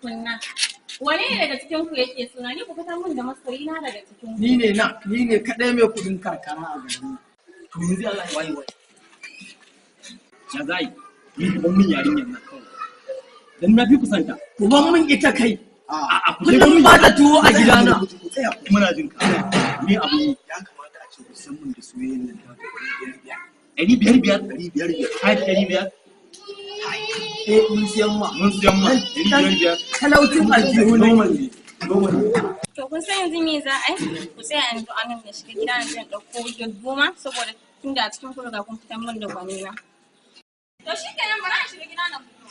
tukunna. Wane ne daga cikin ku yake suna? Ni ku fitar mun da masoyi na daga cikin ku. Ni ne kadai mai kudin karkara a gari. To yanzu Allah ya wayi. Ya zai, ni ban mun yarinyar nan kawai. Dan na fi kusanta. Ku ban mun ita kai. Kullum ba ta tuwo a gidana. Muna jin ka. Ni abu ya kamata a ce ku san mun da soyayyen nan ta biyar. 500. Mun siyan ma. 500. Talautin aljihu ne. To kun san yanzu me za a yi? Ku tsaya yanzu a nan da shiga gida yanzu in ɗauko goma saboda tunda a cikin ku riga kun fitar min da gwani na. To shi kenan bari a shiga gida na fito.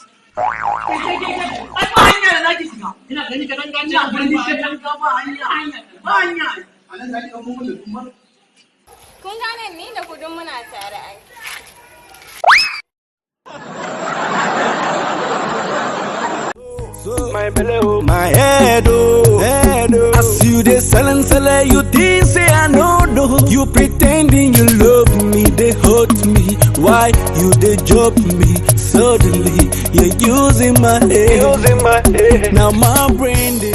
Ai ba hanya da zaki shiga. Ina gani ka dan gani Ina gani ka dan ga ba hanya. anan zaki dauko mun da kuma Kun gane ni da kudin muna tare ai. My belly, my head, as you dey selling, you think say I know, you pretending you love me, they hurt me, why you dey job me, suddenly you're using my head, now my brain, they